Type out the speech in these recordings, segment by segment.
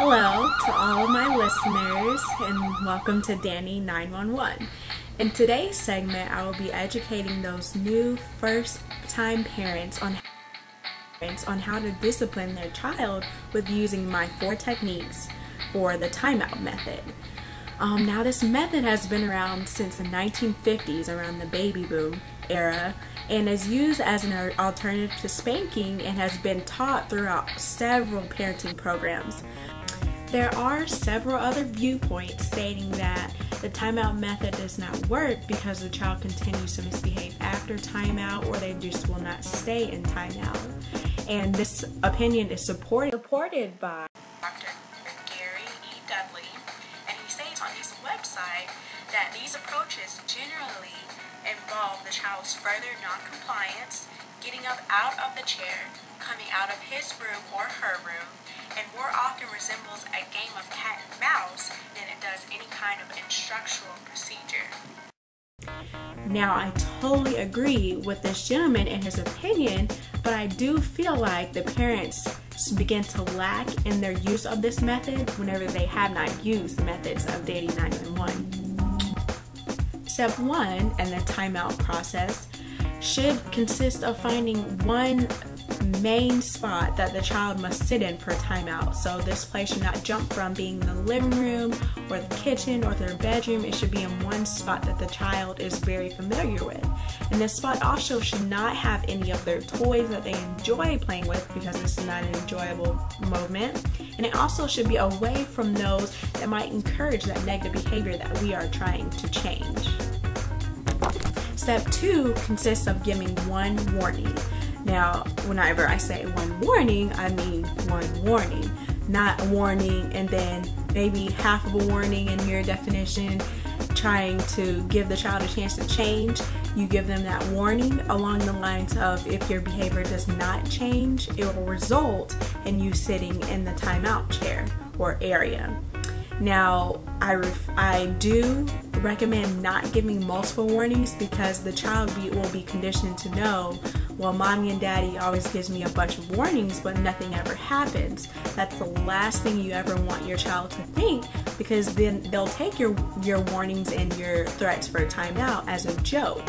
Hello to all of my listeners and welcome to Danny 911. In today's segment, I will be educating those new first-time parents on how to discipline their child with using my 4 techniques for the timeout method. Now this method has been around since the 1950s, around the baby boom era, and is used as an alternative to spanking and has been taught throughout several parenting programs. There are several other viewpoints stating that the timeout method does not work because the child continues to misbehave after timeout, or they just will not stay in timeout. And this opinion is supported by Dr. Gary E. Dudley, and he states on his website that these approaches generally involve the child's further non-compliance, getting up out of the chair, coming out of his room or her room, and more often resembles a game of cat and mouse than it does any kind of instructional procedure. Now, I totally agree with this gentleman and his opinion, but I do feel like the parents begin to lack in their use of this method whenever they have not used the methods of Danny 911. Step 1 in the timeout process should consist of finding one main spot that the child must sit in for timeout. So this place should not jump from being the living room or the kitchen or their bedroom. It should be in one spot that the child is very familiar with. And this spot also should not have any of their toys that they enjoy playing with, because this is not an enjoyable moment. And it also should be away from those that might encourage that negative behavior that we are trying to change. Step 2 consists of giving one warning. Now, whenever I say one warning, I mean one warning, not a warning and then maybe half of a warning in your definition, trying to give the child a chance to change. You give them that warning along the lines of, if your behavior does not change, it will result in you sitting in the timeout chair or area. Now, I do recommend not giving multiple warnings, because the child will be conditioned to know, well, mommy and daddy always gives me a bunch of warnings, but nothing ever happens. That's the last thing you ever want your child to think, because then they'll take your warnings and your threats for a timeout as a joke.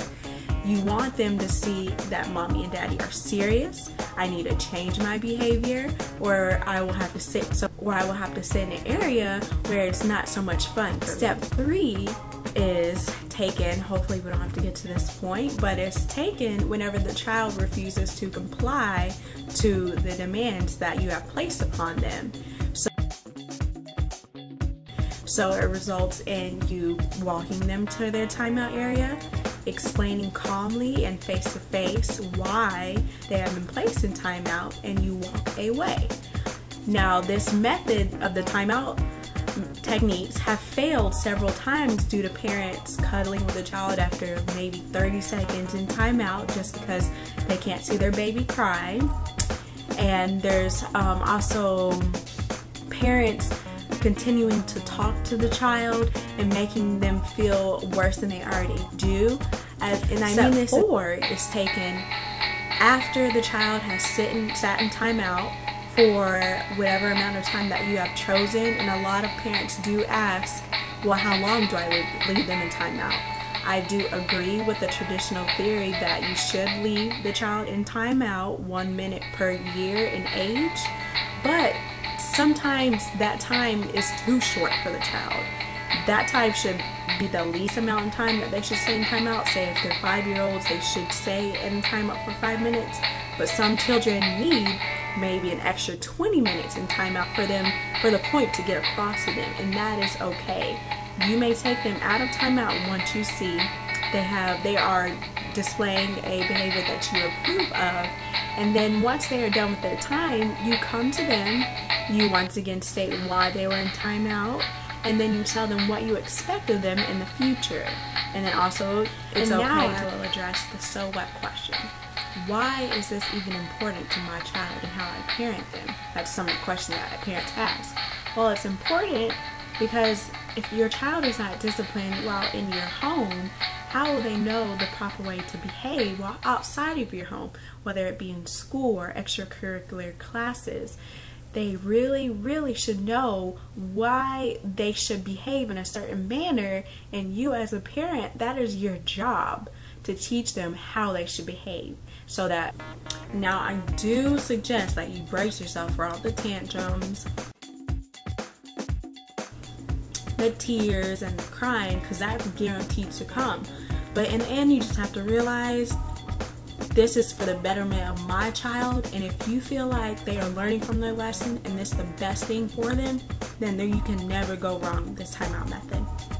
You want them to see that mommy and daddy are serious. I need to change my behavior, or I will have to sit in an area where it's not so much fun. Step 3 is taken, hopefully we don't have to get to this point, but it's taken whenever the child refuses to comply to the demands that you have placed upon them. So it results in you walking them to their timeout area, explaining calmly and face-to-face why they have been placed in timeout, and you walk away. Now, this method of the timeout techniques have failed several times due to parents cuddling with a child after maybe 30 seconds in timeout just because they can't see their baby cry. And there's also parents continuing to talk to the child and making them feel worse than they already do. Step 4 is taken after the child has sat in timeout for whatever amount of time that you have chosen. And a lot of parents do ask, well, how long do I leave them in timeout? I do agree with the traditional theory that you should leave the child in timeout 1 minute per year in age, but sometimes that time is too short for the child. That time should be the least amount of time that they should stay in timeout. Say if they're 5-year-olds, they should stay in timeout for 5 minutes, but some children need maybe an extra 20 minutes in timeout for the point to get across to them, and that is okay. You may take them out of timeout once you see they are displaying a behavior that you approve of, and then once they are done with their time, you come to them, you once again state why they were in timeout, and then you tell them what you expect of them in the future. And then also, now I will address the so what question. Why is this even important to my child and how I parent them? That's some of the questions that parents ask. Well, it's important because if your child is not disciplined while in your home, how will they know the proper way to behave while outside of your home, whether it be in school or extracurricular classes? they really should know why they should behave in a certain manner, and you as a parent, that is your job to teach them how they should behave. So that, now I do suggest that you brace yourself for all the tantrums, the tears and the crying, because that's guaranteed to come. But in the end, you just have to realize this is for the betterment of my child, and if you feel like they are learning from their lesson and this is the best thing for them, then you can never go wrong with this timeout method.